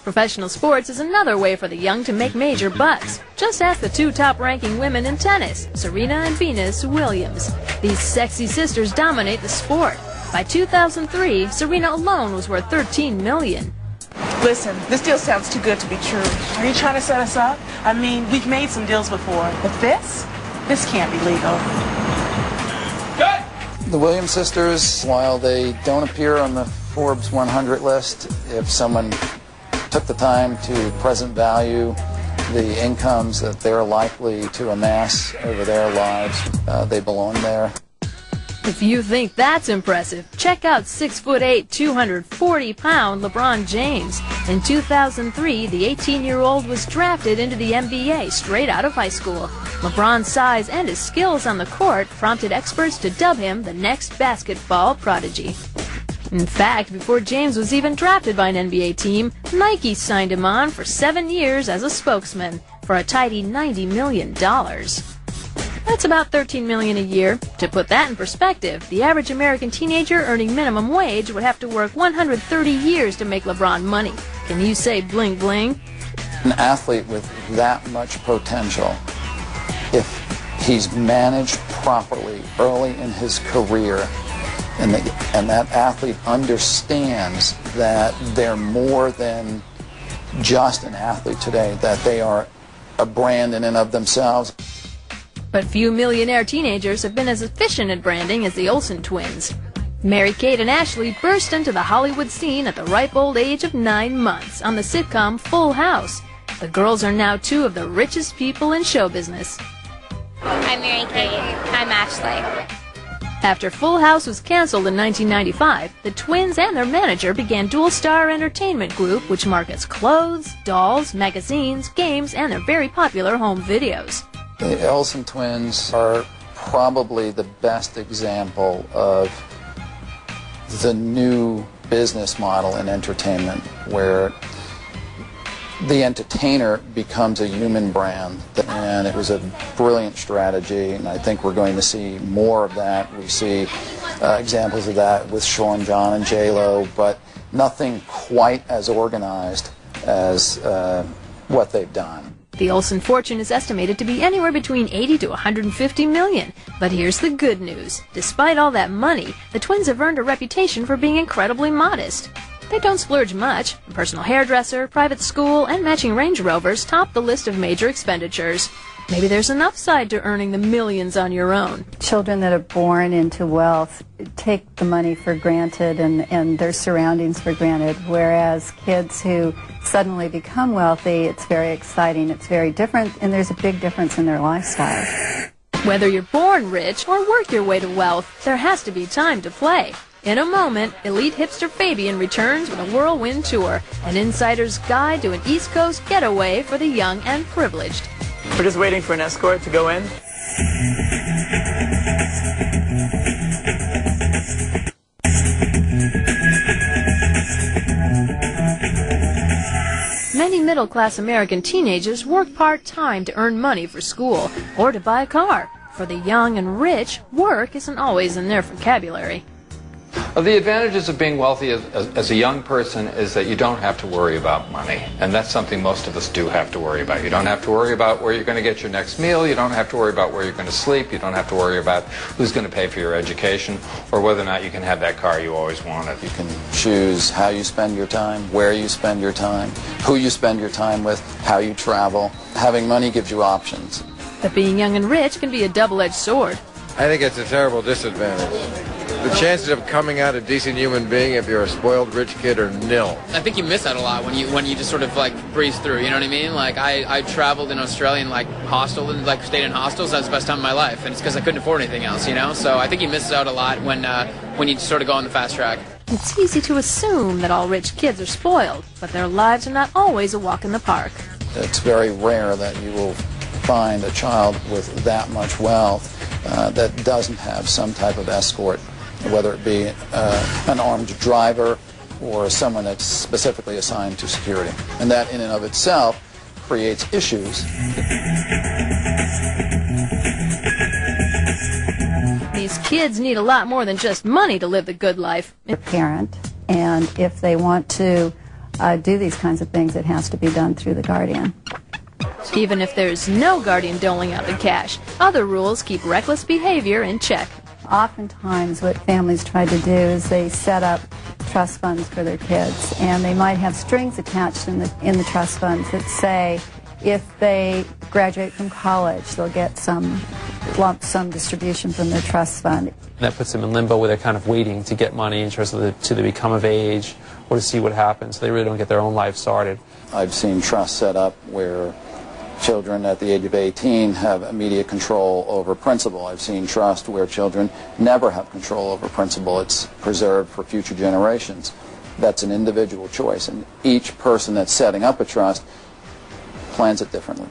Professional sports is another way for the young to make major bucks. Just ask the two top-ranking women in tennis, Serena and Venus Williams. These sexy sisters dominate the sport. By 2003, Serena alone was worth $13 million. Listen, this deal sounds too good to be true. Are you trying to set us up? I mean, we've made some deals before, but this can't be legal. The Williams sisters, while they don't appear on the Forbes 100 list, if someone took the time to present value the incomes that they're likely to amass over their lives, they belong there. If you think that's impressive, check out 6'8", 240-pound LeBron James. In 2003, the 18-year-old was drafted into the NBA straight out of high school. LeBron's size and his skills on the court prompted experts to dub him the next basketball prodigy. In fact, before James was even drafted by an NBA team, Nike signed him on for 7 years as a spokesman for a tidy $90 million. That's about $13 million a year. To put that in perspective, the average American teenager earning minimum wage would have to work 130 years to make LeBron money. Can you say bling bling? An athlete with that much potential, if he's managed properly early in his career, and that athlete understands that they're more than just an athlete today, that they are a brand in and of themselves. But few millionaire teenagers have been as efficient at branding as the Olsen twins. Mary-Kate and Ashley burst into the Hollywood scene at the ripe old age of 9 months on the sitcom Full House. The girls are now two of the richest people in show business. I'm Mary-Kate. I'm Ashley. After Full House was canceled in 1995, the twins and their manager began Dual Star Entertainment Group, which markets clothes, dolls, magazines, games, and their very popular home videos. The Olsen twins are probably the best example of the new business model in entertainment, where the entertainer becomes a human brand, and it was a brilliant strategy, and I think we're going to see more of that. We see examples of that with Sean John and J-Lo, but nothing quite as organized as what they've done. The Olsen fortune is estimated to be anywhere between $80 to $150 million. But here's the good news. Despite all that money, the twins have earned a reputation for being incredibly modest. They don't splurge much. A personal hairdresser, private school, and matching Range Rovers top the list of major expenditures. Maybe there's an upside to earning the millions on your own. Children that are born into wealth take the money for granted and their surroundings for granted, whereas kids who suddenly become wealthy, it's very exciting, it's very different, and there's a big difference in their lifestyle. Whether you're born rich or work your way to wealth, there has to be time to play. In a moment, elite hipster Fabian returns with a whirlwind tour, an insider's guide to an East Coast getaway for the young and privileged. We're just waiting for an escort to go in. Many middle-class American teenagers work part-time to earn money for school or to buy a car. For the young and rich, work isn't always in their vocabulary. The advantages of being wealthy as a young person is that you don't have to worry about money, and that's something most of us do have to worry about. You don't have to worry about where you're going to get your next meal, you don't have to worry about where you're going to sleep, you don't have to worry about who's going to pay for your education, or whether or not you can have that car you always wanted. You can choose how you spend your time, where you spend your time, who you spend your time with, how you travel. Having money gives you options. But being young and rich can be a double-edged sword. I think it's a terrible disadvantage. The chances of coming out a decent human being if you're a spoiled rich kid are nil. I think you miss out a lot when you just sort of like breeze through, you know what I mean? Like I traveled in Australia and like hostel and like stayed in hostels. That was the best time of my life, and it's because I couldn't afford anything else, you know? So I think you miss out a lot when you sort of go on the fast track. It's easy to assume that all rich kids are spoiled, but their lives are not always a walk in the park. It's very rare that you will find a child with that much wealth that doesn't have some type of escort, whether it be an armed driver or someone that's specifically assigned to security. And that in and of itself creates issues. These Kids need a lot more than just money to live the good life. Parent, and if they want to do these kinds of things, it has to be done through the guardian. Even if there's no guardian doling out the cash, other rules keep reckless behavior in check. Oftentimes what families try to do is they set up trust funds for their kids, and they might have strings attached in the trust funds that say if they graduate from college, they'll get some lump sum distribution from their trust fund. That puts them in limbo where they're kind of waiting to get money in terms of till they become of age or to see what happens. They really don't get their own life started. I've seen trusts set up where children at the age of 18 have immediate control over principal. I've seen trusts where children never have control over principal. It's preserved for future generations. That's an individual choice, and each person that's setting up a trust plans it differently.